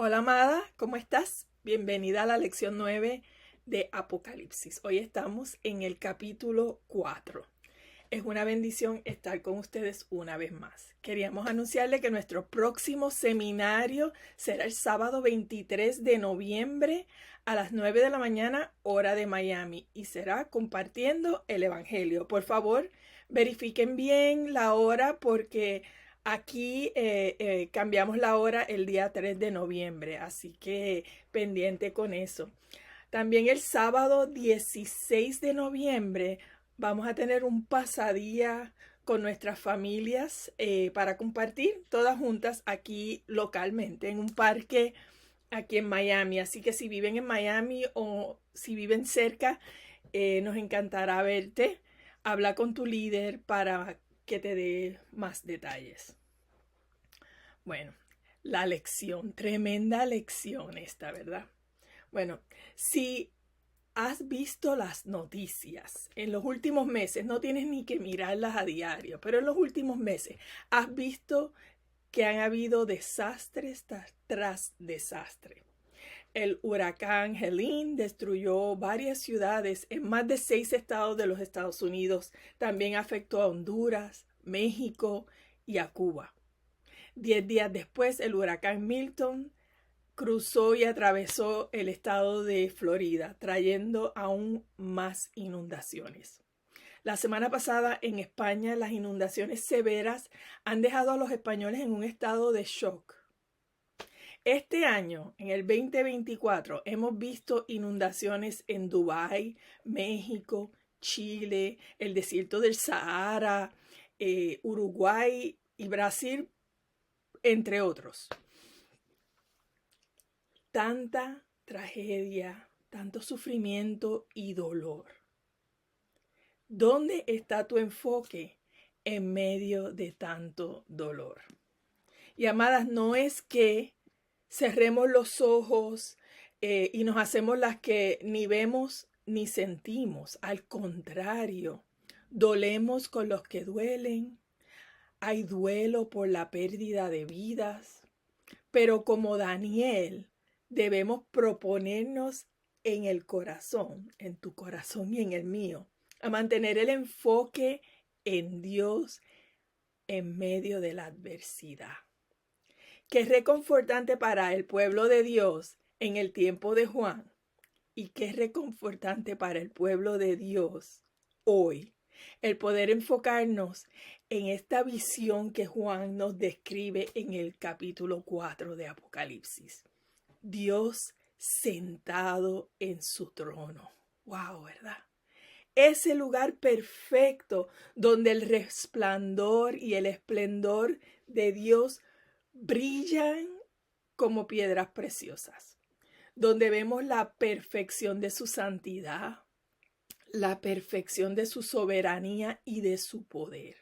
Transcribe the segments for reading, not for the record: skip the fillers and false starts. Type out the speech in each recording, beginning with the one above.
Hola amada, ¿cómo estás? Bienvenida a la lección 9 de Apocalipsis. Hoy estamos en el capítulo 4. Es una bendición estar con ustedes una vez más. Queríamos anunciarle que nuestro próximo seminario será el sábado 23 de noviembre a las 9 de la mañana, hora de Miami, y será compartiendo el Evangelio. Por favor, verifiquen bien la hora porque aquí cambiamos la hora el día 3 de noviembre, así que pendiente con eso. También el sábado 16 de noviembre vamos a tener un pasadía con nuestras familias para compartir todas juntas aquí localmente en un parque aquí en Miami. Así que si viven en Miami o si viven cerca, nos encantará verte. Habla con tu líder para que te dé más detalles. Bueno, la lección, tremenda lección esta, ¿verdad? Bueno, si has visto las noticias en los últimos meses, no tienes ni que mirarlas a diario, pero en los últimos meses has visto que han habido desastres tras desastre. El huracán Helene destruyó varias ciudades en más de 6 estados de los Estados Unidos. También afectó a Honduras, México y a Cuba. 10 días después, el huracán Milton cruzó y atravesó el estado de Florida, trayendo aún más inundaciones. La semana pasada en España, las inundaciones severas han dejado a los españoles en un estado de shock. Este año, en el 2024, hemos visto inundaciones en Dubái, México, Chile, el desierto del Sahara, Uruguay y Brasil, entre otros. Tanta tragedia, tanto sufrimiento y dolor. ¿Dónde está tu enfoque en medio de tanto dolor? Y amadas, no es que cerremos los ojos y nos hacemos las que ni vemos ni sentimos. Al contrario, dolemos con los que duelen. Hay duelo por la pérdida de vidas. Pero como Daniel, debemos proponernos en el corazón, en tu corazón y en el mío, a mantener el enfoque en Dios en medio de la adversidad. Qué reconfortante para el pueblo de Dios en el tiempo de Juan y qué reconfortante para el pueblo de Dios hoy el poder enfocarnos en esta visión que Juan nos describe en el capítulo 4 de Apocalipsis. Dios sentado en su trono. Wow, ¿verdad? Ese lugar perfecto donde el resplandor y el esplendor de Dios brillan como piedras preciosas, donde vemos la perfección de su santidad, la perfección de su soberanía y de su poder.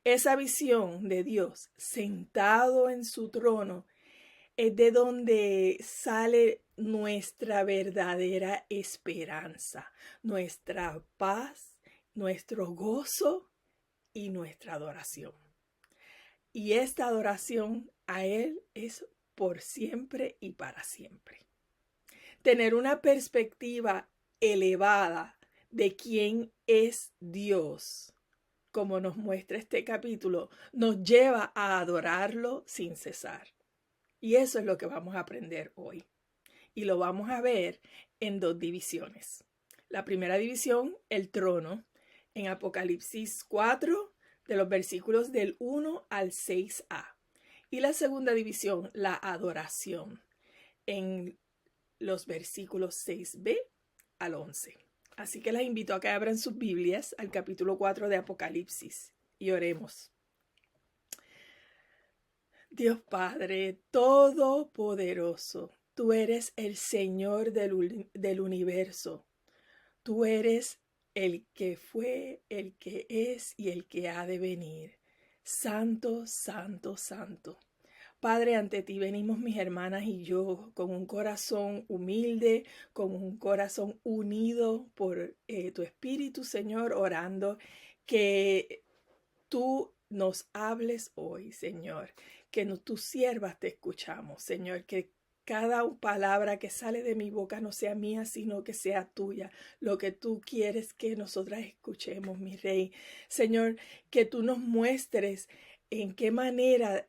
Esa visión de Dios sentado en su trono es de donde sale nuestra verdadera esperanza, nuestra paz, nuestro gozo y nuestra adoración. Y esta adoración a Él es por siempre y para siempre. Tener una perspectiva elevada de quién es Dios, como nos muestra este capítulo, nos lleva a adorarlo sin cesar. Y eso es lo que vamos a aprender hoy. Y lo vamos a ver en dos divisiones. La primera división, el trono, en Apocalipsis 4, de los versículos del 1 al 6a. Y la segunda división, la adoración, en los versículos 6b al 11. Así que las invito a que abran sus Biblias al capítulo 4 de Apocalipsis y oremos. Dios Padre Todopoderoso, tú eres el Señor del universo. Tú eres el que fue, el que es y el que ha de venir. Santo, santo, santo. Padre, ante ti venimos mis hermanas y yo con un corazón humilde, con un corazón unido por tu Espíritu, Señor, orando que tú nos hables hoy, Señor, que tus siervas te escuchamos, Señor, que cada palabra que sale de mi boca no sea mía, sino que sea tuya. Lo que tú quieres que nosotras escuchemos, mi Rey. Señor, que tú nos muestres en qué manera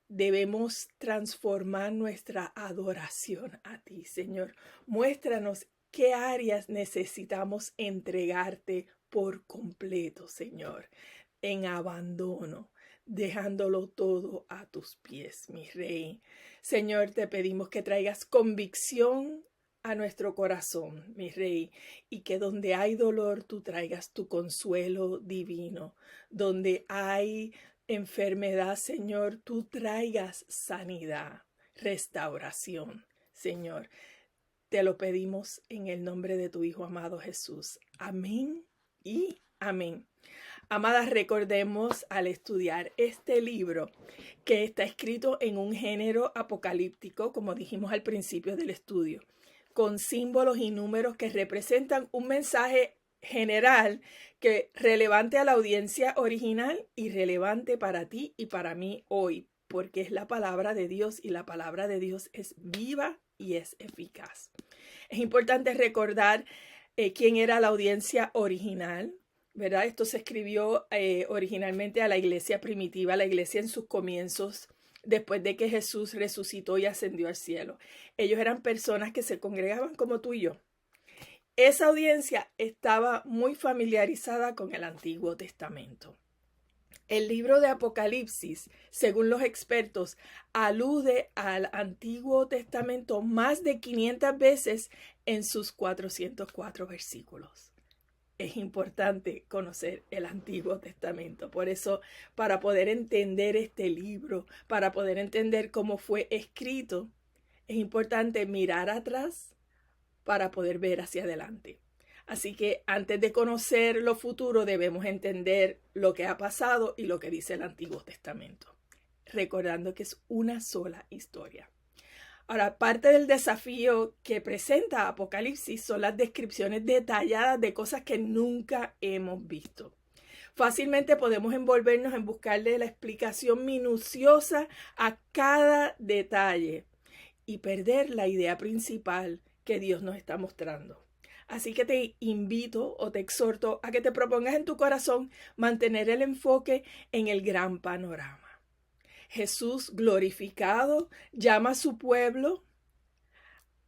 debemos transformar nuestra adoración a ti, Señor. Muéstranos qué áreas necesitamos entregarte por completo, Señor, en abandono, dejándolo todo a tus pies, mi Rey. Señor, te pedimos que traigas convicción a nuestro corazón, mi Rey, y que donde hay dolor tú traigas tu consuelo divino. Donde hay enfermedad, Señor, tú traigas sanidad, restauración, Señor. Te lo pedimos en el nombre de tu Hijo amado Jesús. Amén y amén. Amadas, recordemos al estudiar este libro que está escrito en un género apocalíptico, como dijimos al principio del estudio, con símbolos y números que representan un mensaje general que relevante a la audiencia original y relevante para ti y para mí hoy, porque es la palabra de Dios y la palabra de Dios es viva y es eficaz. Es importante recordar quién era la audiencia original, ¿verdad? Esto se escribió originalmente a la iglesia primitiva, la iglesia en sus comienzos, después de que Jesús resucitó y ascendió al cielo. Ellos eran personas que se congregaban como tú y yo. Esa audiencia estaba muy familiarizada con el Antiguo Testamento. El libro de Apocalipsis, según los expertos, alude al Antiguo Testamento más de 500 veces en sus 404 versículos. Es importante conocer el Antiguo Testamento. Por eso, para poder entender este libro, para poder entender cómo fue escrito, es importante mirar atrás para poder ver hacia adelante. Así que antes de conocer lo futuro, debemos entender lo que ha pasado y lo que dice el Antiguo Testamento, recordando que es una sola historia. Ahora, parte del desafío que presenta Apocalipsis son las descripciones detalladas de cosas que nunca hemos visto. Fácilmente podemos envolvernos en buscarle la explicación minuciosa a cada detalle y perder la idea principal que Dios nos está mostrando. Así que te invito o te exhorto a que te propongas en tu corazón mantener el enfoque en el gran panorama. Jesús glorificado llama a su pueblo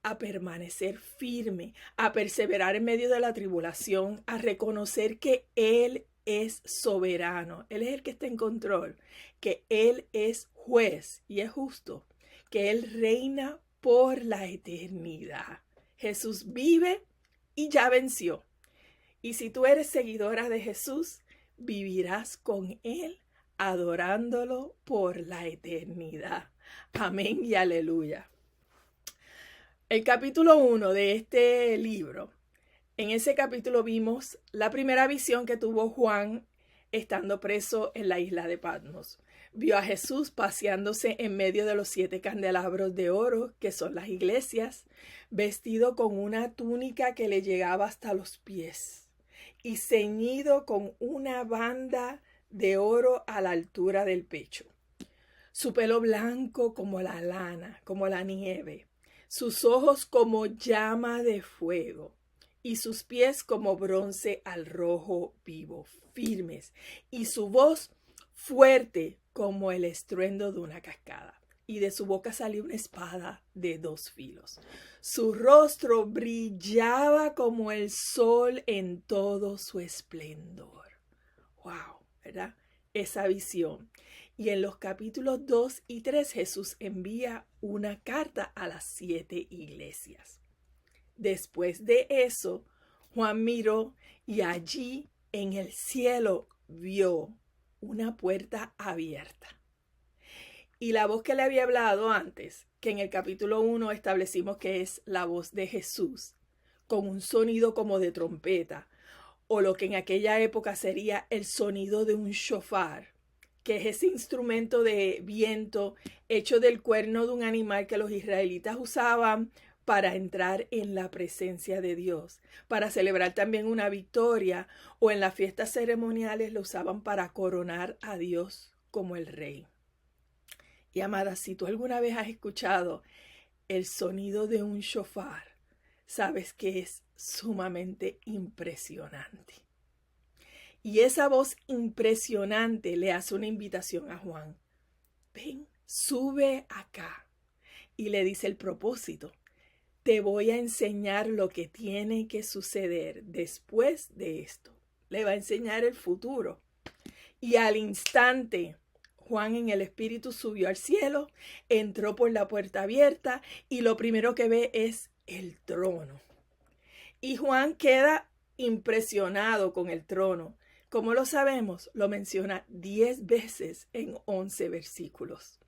a permanecer firme, a perseverar en medio de la tribulación, a reconocer que Él es soberano, Él es el que está en control, que Él es juez y es justo, que Él reina por la eternidad. Jesús vive y ya venció. Y si tú eres seguidora de Jesús, vivirás con Él adorándolo por la eternidad. Amén y aleluya. El capítulo 1 de este libro, en ese capítulo vimos la primera visión que tuvo Juan estando preso en la isla de Patmos. Vio a Jesús paseándose en medio de los 7 candelabros de oro, que son las iglesias, vestido con una túnica que le llegaba hasta los pies y ceñido con una banda de oro a la altura del pecho. Su pelo blanco como la lana, como la nieve, sus ojos como llama de fuego y sus pies como bronce al rojo vivo, firmes, y su voz fuerte como el estruendo de una cascada. Y de su boca salió una espada de 2 filos. Su rostro brillaba como el sol en todo su esplendor. ¡Wow! ¿Verdad? Esa visión. Y en los capítulos 2 y 3 Jesús envía una carta a las 7 iglesias. Después de eso, Juan miró y allí en el cielo vio una puerta abierta. Y la voz que le había hablado antes, que en el capítulo 1 establecimos que es la voz de Jesús, con un sonido como de trompeta, o lo que en aquella época sería el sonido de un shofar, que es ese instrumento de viento hecho del cuerno de un animal que los israelitas usaban para entrar en la presencia de Dios, para celebrar también una victoria, o en las fiestas ceremoniales lo usaban para coronar a Dios como el rey. Y amada, si tú alguna vez has escuchado el sonido de un shofar, sabes que es sumamente impresionante. Y esa voz impresionante le hace una invitación a Juan. Ven, sube acá. Y le dice el propósito. Te voy a enseñar lo que tiene que suceder después de esto. Le va a enseñar el futuro. Y al instante, Juan en el Espíritu subió al cielo, entró por la puerta abierta y lo primero que ve es el trono. Y Juan queda impresionado con el trono. ¿Cómo lo sabemos? Lo menciona 10 veces en 11 versículos.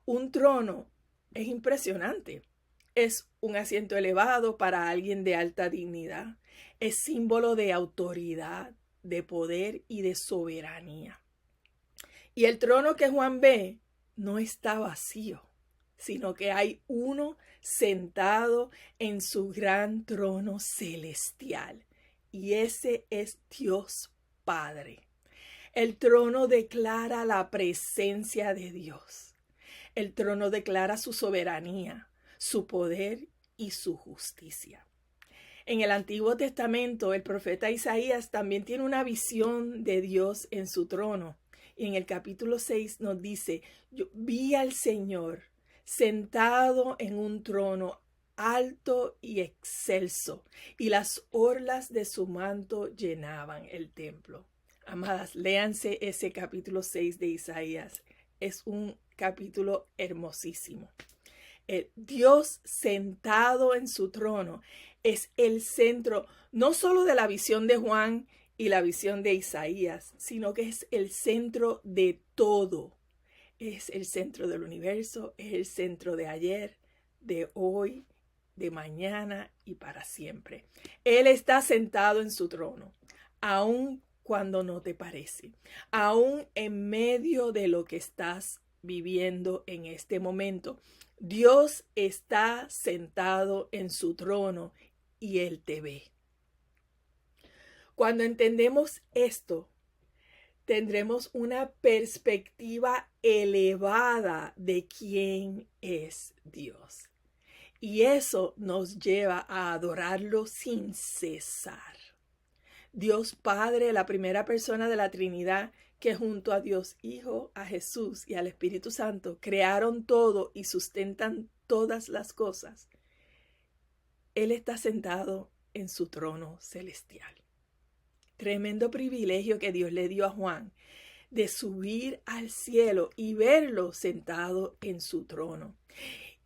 Un trono es impresionante. Es un asiento elevado para alguien de alta dignidad. Es símbolo de autoridad, de poder y de soberanía. Y el trono que Juan ve no está vacío, sino que hay uno sentado en su gran trono celestial. Y ese es Dios Padre. El trono declara la presencia de Dios. El trono declara su soberanía, su poder y su justicia. En el Antiguo Testamento, el profeta Isaías también tiene una visión de Dios en su trono. Y en el capítulo 6 nos dice, yo vi al Señor sentado en un trono alto y excelso, y las orlas de su manto llenaban el templo. Amadas, léanse ese capítulo 6 de Isaías. Es un capítulo hermosísimo. El Dios sentado en su trono es el centro no solo de la visión de Juan y la visión de Isaías, sino que es el centro de todo. Es el centro del universo, es el centro de ayer, de hoy, de mañana y para siempre. Él está sentado en su trono, aun cuando no te parece, aun en medio de lo que estás viviendo en este momento. Dios está sentado en su trono y Él te ve. Cuando entendemos esto, tendremos una perspectiva elevada de quién es Dios. Y eso nos lleva a adorarlo sin cesar. Dios Padre, la primera persona de la Trinidad, que junto a Dios Hijo, a Jesús y al Espíritu Santo crearon todo y sustentan todas las cosas. Él está sentado en su trono celestial. Tremendo privilegio que Dios le dio a Juan de subir al cielo y verlo sentado en su trono.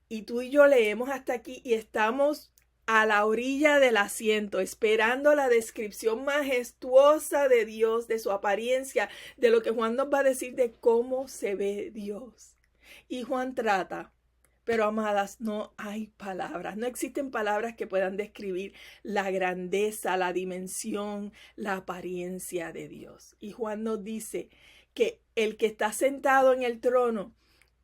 Y tú y yo leemos hasta aquí y estamos a la orilla del asiento, esperando la descripción majestuosa de Dios, de su apariencia, de lo que Juan nos va a decir de cómo se ve Dios. Y Juan trata, pero amadas, no hay palabras, no existen palabras que puedan describir la grandeza, la dimensión, la apariencia de Dios. Y Juan nos dice que el que está sentado en el trono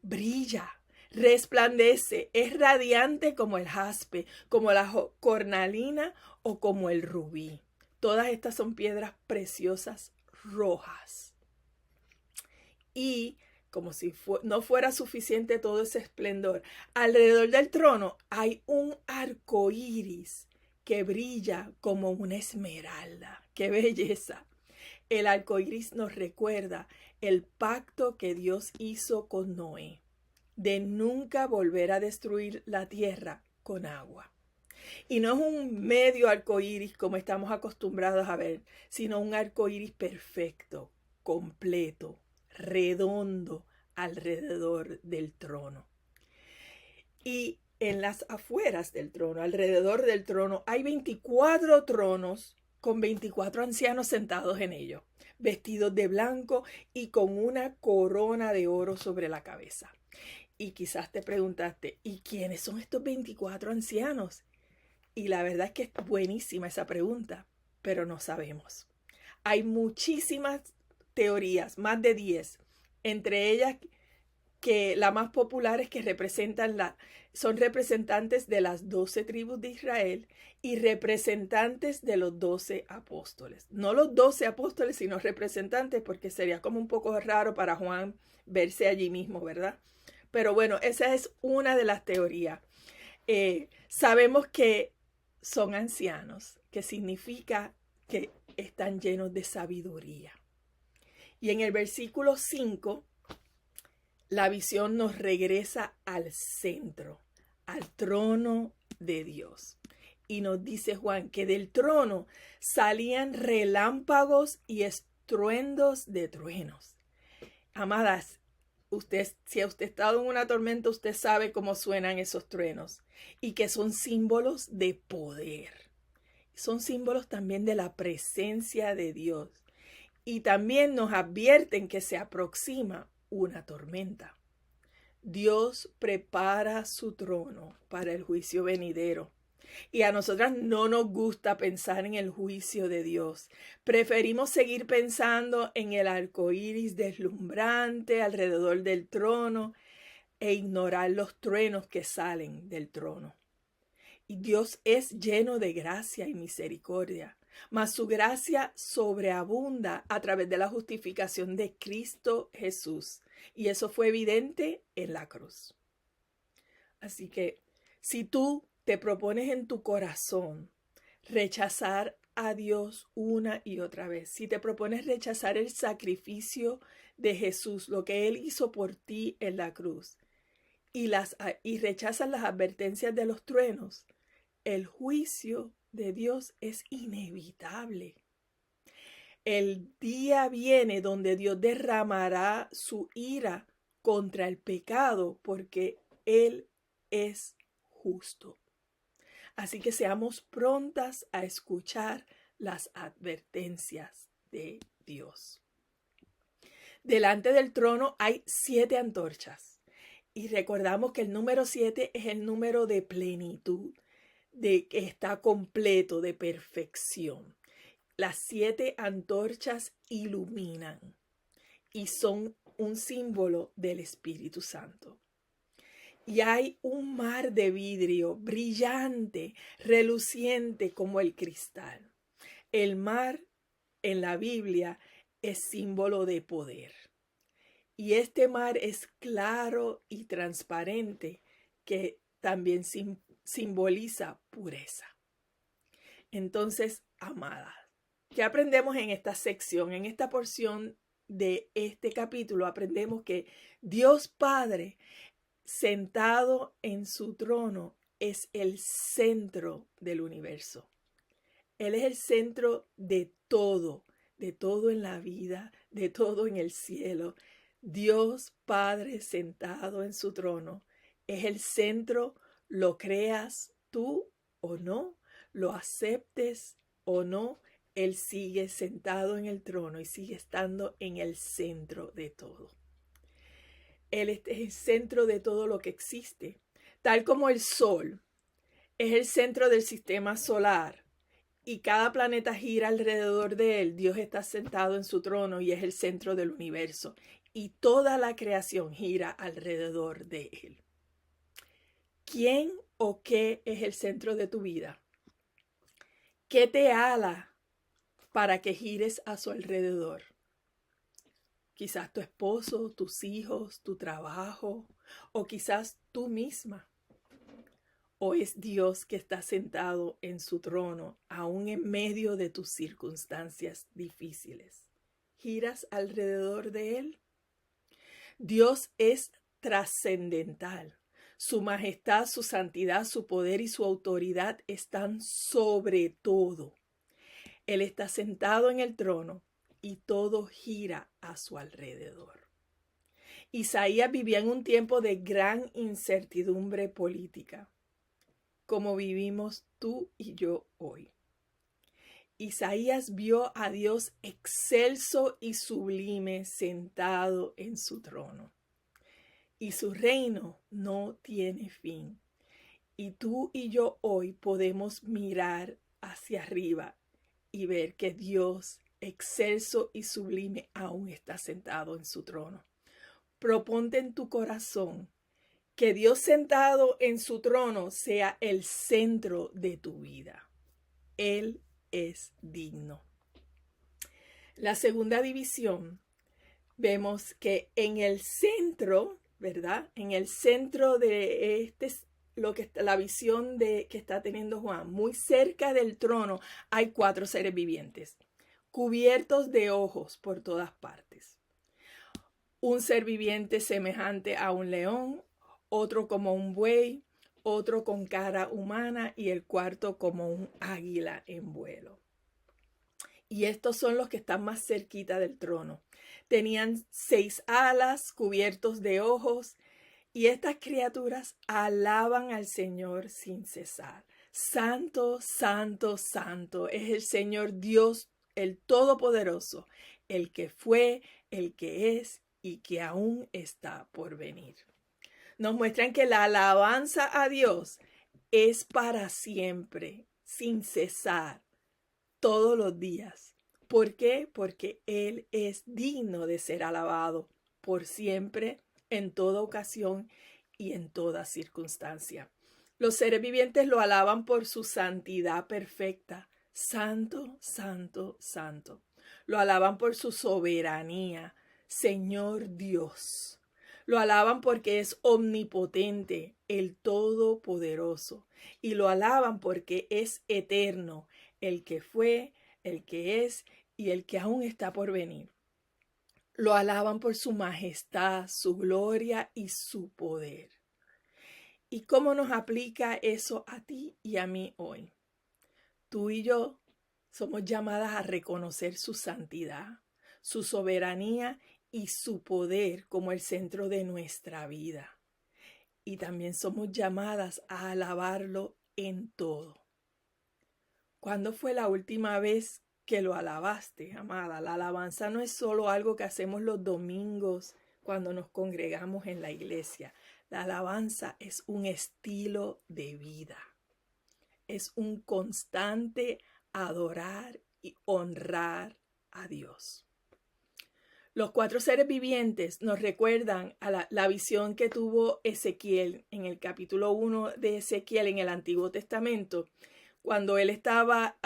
brilla, resplandece, es radiante como el jaspe, como la cornalina o como el rubí. Todas estas son piedras preciosas rojas. Y como si no fuera suficiente todo ese esplendor, alrededor del trono hay un arco iris que brilla como una esmeralda. ¡Qué belleza! El arco iris nos recuerda el pacto que Dios hizo con Noé, de nunca volver a destruir la tierra con agua. Y no es un medio arco iris como estamos acostumbrados a ver, sino un arco iris perfecto, completo, redondo alrededor del trono. Y en las afueras del trono, alrededor del trono, hay 24 tronos con 24 ancianos sentados en ellos, vestidos de blanco y con una corona de oro sobre la cabeza. Y quizás te preguntaste, ¿y quiénes son estos 24 ancianos? Y la verdad es que es buenísima esa pregunta, pero no sabemos. Hay muchísimas teorías, más de 10, entre ellas que la más popular es que son representantes de las 12 tribus de Israel y representantes de los 12 apóstoles. No los 12 apóstoles, sino representantes, porque sería como un poco raro para Juan verse allí mismo, ¿verdad? Pero bueno, esa es una de las teorías. Sabemos que son ancianos, que significa que están llenos de sabiduría. Y en el versículo 5, la visión nos regresa al centro, al trono de Dios. Y nos dice Juan que del trono salían relámpagos y estruendos de truenos. Amadas, si usted ha estado en una tormenta, usted sabe cómo suenan esos truenos y que son símbolos de poder. Son símbolos también de la presencia de Dios. Y también nos advierten que se aproxima una tormenta. Dios prepara su trono para el juicio venidero. Y a nosotras no nos gusta pensar en el juicio de Dios. Preferimos seguir pensando en el arco iris deslumbrante alrededor del trono e ignorar los truenos que salen del trono. Y Dios es lleno de gracia y misericordia, mas su gracia sobreabunda a través de la justificación de Cristo Jesús. Y eso fue evidente en la cruz. Así que si tú te propones en tu corazón rechazar a Dios una y otra vez, si te propones rechazar el sacrificio de Jesús, lo que Él hizo por ti en la cruz, y rechazas las advertencias de los truenos, el juicio de Dios es inevitable. El día viene donde Dios derramará su ira contra el pecado porque Él es justo. Así que seamos prontas a escuchar las advertencias de Dios. Delante del trono hay 7 antorchas. Y recordamos que el número 7 es el número de plenitud, de que está completo, de perfección. Las 7 antorchas iluminan y son un símbolo del Espíritu Santo. Y hay un mar de vidrio brillante, reluciente como el cristal. El mar en la Biblia es símbolo de poder. Y este mar es claro y transparente, que también simboliza pureza. Entonces, amada, ¿qué aprendemos en esta sección? En esta porción de este capítulo aprendemos que Dios Padre, sentado en su trono, es el centro del universo. Él es el centro de todo en la vida, de todo en el cielo. Dios Padre sentado en su trono es el centro, lo creas tú o no, lo aceptes o no, Él sigue sentado en el trono y sigue estando en el centro de todo. Él es el centro de todo lo que existe, tal como el Sol es el centro del sistema solar y cada planeta gira alrededor de él. Dios está sentado en su trono y es el centro del universo y toda la creación gira alrededor de él. ¿Quién o qué es el centro de tu vida? ¿Qué te ala para que gires a su alrededor? Quizás tu esposo, tus hijos, tu trabajo, o quizás tú misma. ¿O es Dios que está sentado en su trono, aún en medio de tus circunstancias difíciles? ¿Giras alrededor de Él? Dios es trascendental. Su majestad, su santidad, su poder y su autoridad están sobre todo. Él está sentado en el trono y todo gira a su alrededor. Isaías vivía en un tiempo de gran incertidumbre política, como vivimos tú y yo hoy. Isaías vio a Dios excelso y sublime sentado en su trono. Y su reino no tiene fin. Y tú y yo hoy podemos mirar hacia arriba y ver que Dios, excelso y sublime, aún está sentado en su trono. Proponte en tu corazón que Dios sentado en su trono sea el centro de tu vida. Él es digno. La segunda división, vemos que en el centro, ¿verdad? En el centro de la visión que está teniendo Juan. Muy cerca del trono hay 4 seres vivientes, cubiertos de ojos por todas partes. Un ser viviente semejante a un león, otro como un buey, otro con cara humana y el cuarto como un águila en vuelo. Y estos son los que están más cerquita del trono. Tenían 6 alas cubiertos de ojos y estas criaturas alaban al Señor sin cesar. Santo, santo, santo es el Señor Dios, el Todopoderoso, el que fue, el que es y que aún está por venir. Nos muestran que la alabanza a Dios es para siempre, sin cesar, todos los días. ¿Por qué? Porque Él es digno de ser alabado por siempre, en toda ocasión y en toda circunstancia. Los seres vivientes lo alaban por su santidad perfecta. Santo, santo, santo. Lo alaban por su soberanía. Señor Dios. Lo alaban porque es omnipotente, el Todopoderoso. Y lo alaban porque es eterno, el que fue, el que es y el que aún está por venir. Lo alaban por su majestad, su gloria y su poder. ¿Y cómo nos aplica eso a ti y a mí hoy? Tú y yo somos llamadas a reconocer su santidad, su soberanía y su poder como el centro de nuestra vida. Y también somos llamadas a alabarlo en todo. ¿Cuándo fue la última vez que lo alabaste, amada? La alabanza no es solo algo que hacemos los domingos cuando nos congregamos en la iglesia. La alabanza es un estilo de vida. Es un constante adorar y honrar a Dios. Los 4 seres vivientes nos recuerdan a la visión que tuvo Ezequiel en el capítulo 1 de Ezequiel en el Antiguo Testamento, cuando él estaba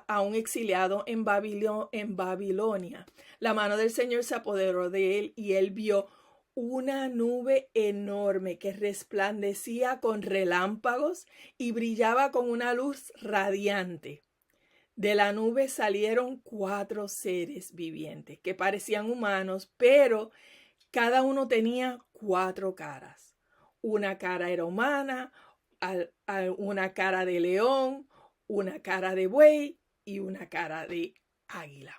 aún exiliado en Babilonia. La mano del Señor se apoderó de él y él vio una nube enorme que resplandecía con relámpagos y brillaba con una luz radiante. De la nube salieron 4 seres vivientes que parecían humanos, pero cada uno tenía 4 caras. Una cara era humana, una cara de león, una cara de buey y una cara de águila.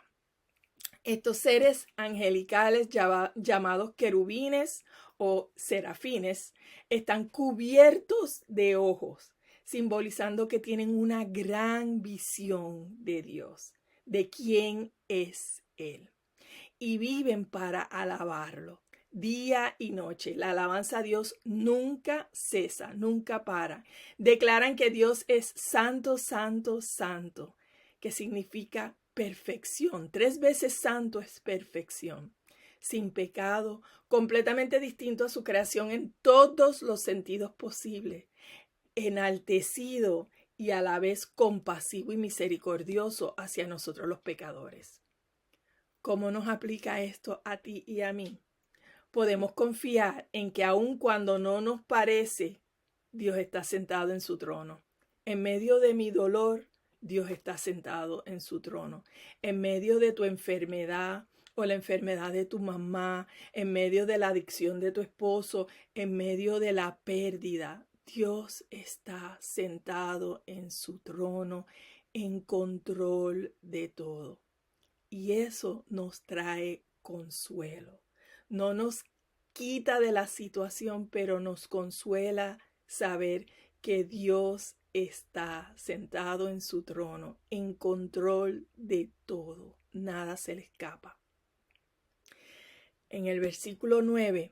Estos seres angelicales llamados querubines o serafines están cubiertos de ojos, simbolizando que tienen una gran visión de Dios, de quién es Él. Y viven para alabarlo día y noche. La alabanza a Dios nunca cesa, nunca para. Declaran que Dios es santo, santo, santo, que significa perfección. 3 veces santo es perfección, sin pecado, completamente distinto a su creación en todos los sentidos posibles, enaltecido y a la vez compasivo y misericordioso hacia nosotros los pecadores. ¿Cómo nos aplica esto a ti y a mí? Podemos confiar en que aun cuando no nos parece, Dios está sentado en su trono. En medio de mi dolor, Dios está sentado en su trono. En medio de tu enfermedad o la enfermedad de tu mamá, en medio de la adicción de tu esposo, en medio de la pérdida, Dios está sentado en su trono, en control de todo. Y eso nos trae consuelo. No nos quita de la situación, pero nos consuela saber que Dios está sentado en su trono, en control de todo. Nada se le escapa. En el versículo 9,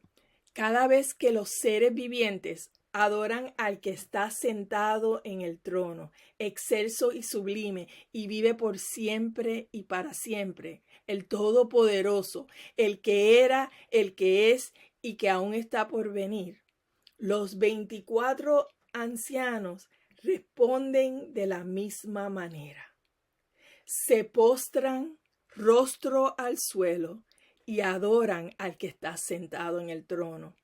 cada vez que los seres vivientes adoran al que está sentado en el trono, excelso y sublime, y vive por siempre y para siempre, el Todopoderoso, el que era, el que es y que aún está por venir. Los 24 ancianos responden de la misma manera. Se postran rostro al suelo y adoran al que está sentado en el trono.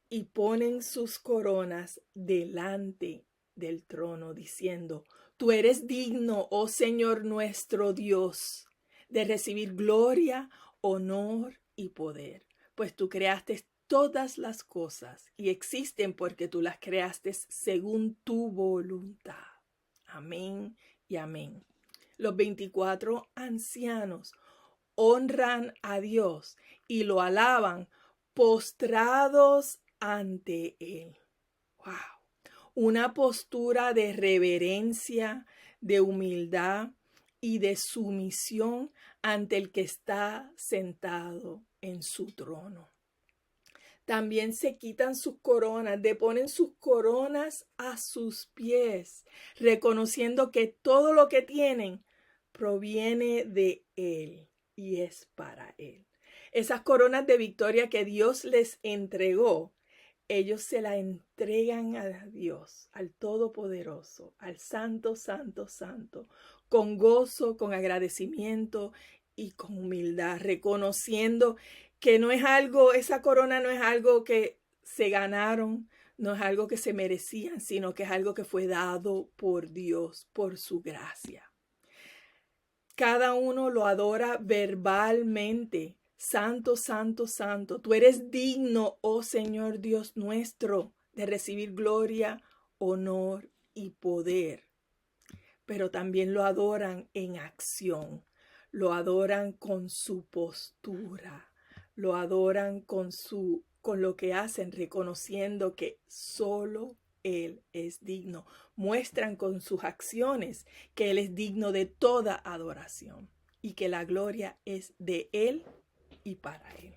y ponen sus coronas delante del trono, diciendo: Tú eres digno, oh Señor nuestro Dios, de recibir gloria, honor y poder, pues tú creaste todas las cosas y existen porque tú las creaste según tu voluntad. Amén y amén. Los 24 ancianos honran a Dios y lo alaban postrados ante Él. ¡Wow! Una postura de reverencia, de humildad y de sumisión ante el que está sentado en su trono. También se quitan sus coronas, deponen sus coronas a sus pies, reconociendo que todo lo que tienen proviene de Él y es para Él. Esas coronas de victoria que Dios les entregó, ellos se la entregan a Dios, al Todopoderoso, al Santo, Santo, Santo, con gozo, con agradecimiento y con humildad, reconociendo que no es algo, esa corona no es algo que se ganaron, no es algo que se merecían, sino que es algo que fue dado por Dios, por su gracia. Cada uno lo adora verbalmente. Santo, santo, santo. Tú eres digno, oh Señor Dios nuestro, de recibir gloria, honor y poder. Pero también lo adoran en acción. Lo adoran con su postura. Lo adoran con lo que hacen, reconociendo que solo Él es digno. Muestran con sus acciones que Él es digno de toda adoración y que la gloria es de Él y para Él.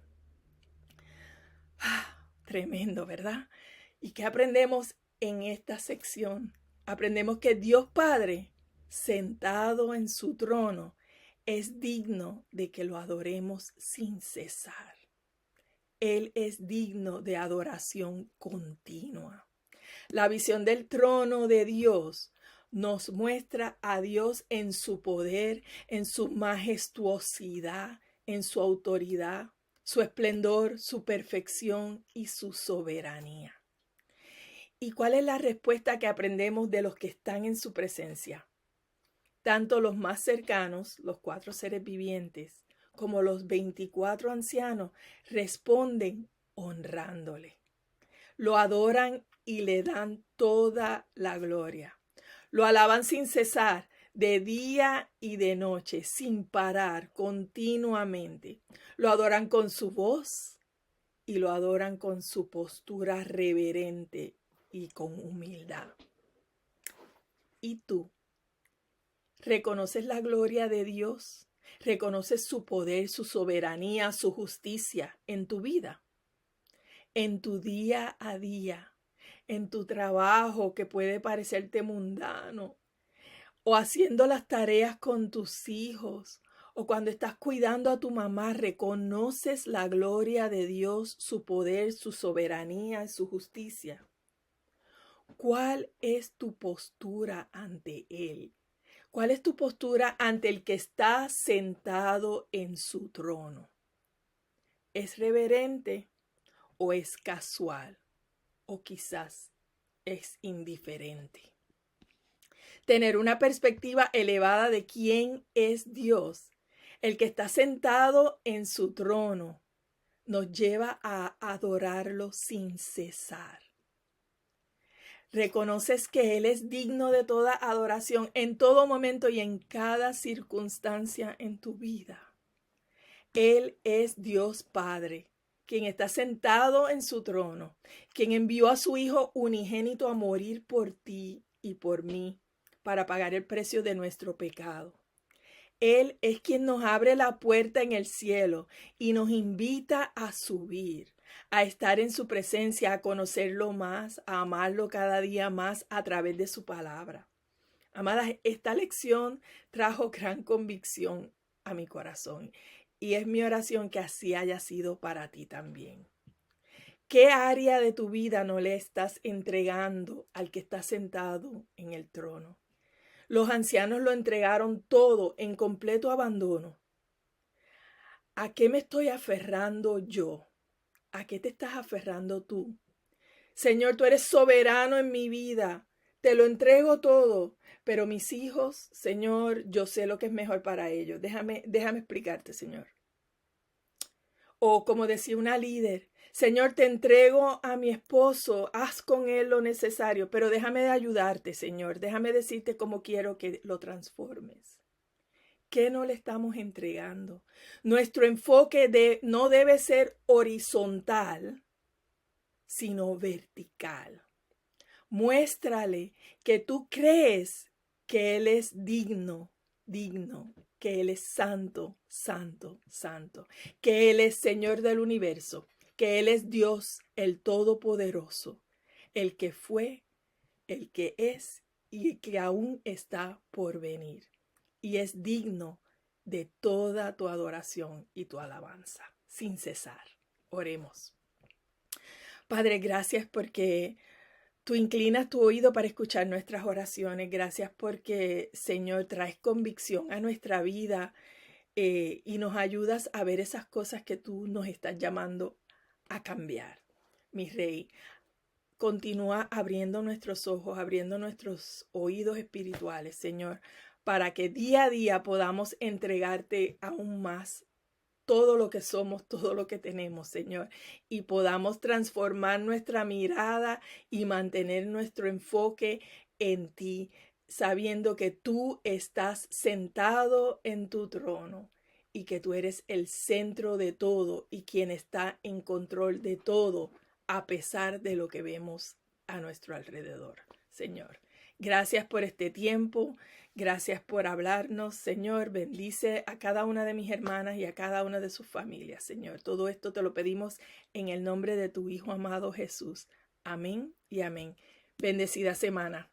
Tremendo, ¿verdad? ¿Y qué aprendemos en esta sección? Aprendemos que Dios Padre, sentado en su trono, es digno de que lo adoremos sin cesar. Él es digno de adoración continua. La visión del trono de Dios nos muestra a Dios en su poder, en su majestuosidad, en su autoridad, su esplendor, su perfección y su soberanía. ¿Y cuál es la respuesta que aprendemos de los que están en su presencia? Tanto los más cercanos, los 4 seres vivientes, como los 24 ancianos responden honrándole. Lo adoran y le dan toda la gloria. Lo alaban sin cesar, de día y de noche, sin parar, continuamente. Lo adoran con su voz y lo adoran con su postura reverente y con humildad. ¿Y tú? ¿Reconoces la gloria de Dios? ¿Reconoces su poder, su soberanía, su justicia en tu vida? En tu día a día, en tu trabajo que puede parecerte mundano, o haciendo las tareas con tus hijos, o cuando estás cuidando a tu mamá, reconoces la gloria de Dios, su poder, su soberanía y su justicia. ¿Cuál es tu postura ante Él? ¿Cuál es tu postura ante el que está sentado en su trono? ¿Es reverente o es casual? O quizás es indiferente. Tener una perspectiva elevada de quién es Dios, el que está sentado en su trono, nos lleva a adorarlo sin cesar. Reconoces que Él es digno de toda adoración en todo momento y en cada circunstancia en tu vida. Él es Dios Padre, quien está sentado en su trono, quien envió a su Hijo unigénito a morir por ti y por mí, para pagar el precio de nuestro pecado. Él es quien nos abre la puerta en el cielo y nos invita a subir, a estar en su presencia, a conocerlo más, a amarlo cada día más a través de su palabra. Amadas, esta lección trajo gran convicción a mi corazón y es mi oración que así haya sido para ti también. ¿Qué área de tu vida no le estás entregando al que está sentado en el trono? Los ancianos lo entregaron todo en completo abandono. ¿A qué me estoy aferrando yo? ¿A qué te estás aferrando tú? Señor, tú eres soberano en mi vida. Te lo entrego todo. Pero mis hijos, Señor, yo sé lo que es mejor para ellos. Déjame explicarte, Señor. O como decía una líder, Señor, te entrego a mi esposo, haz con él lo necesario, pero déjame ayudarte, Señor. Déjame decirte cómo quiero que lo transformes. ¿Qué no le estamos entregando? Nuestro enfoque no debe ser horizontal, sino vertical. Muéstrale que tú crees que Él es digno, que Él es santo, santo, santo, que Él es Señor del universo, que Él es Dios, el Todopoderoso, el que fue, el que es y que aún está por venir. Y es digno de toda tu adoración y tu alabanza, sin cesar. Oremos. Padre, gracias porque tú inclinas tu oído para escuchar nuestras oraciones. Gracias porque, Señor, traes convicción a nuestra vida y nos ayudas a ver esas cosas que tú nos estás llamando a cambiar. Mi Rey, continúa abriendo nuestros ojos, abriendo nuestros oídos espirituales, Señor, para que día a día podamos entregarte aún más todo lo que somos, todo lo que tenemos, Señor, y podamos transformar nuestra mirada y mantener nuestro enfoque en ti, sabiendo que tú estás sentado en tu trono y que tú eres el centro de todo y quien está en control de todo, a pesar de lo que vemos a nuestro alrededor, Señor. Gracias por este tiempo. Gracias por hablarnos, Señor. Bendice a cada una de mis hermanas y a cada una de sus familias, Señor. Todo esto te lo pedimos en el nombre de tu Hijo amado Jesús. Amén y amén. Bendecida semana.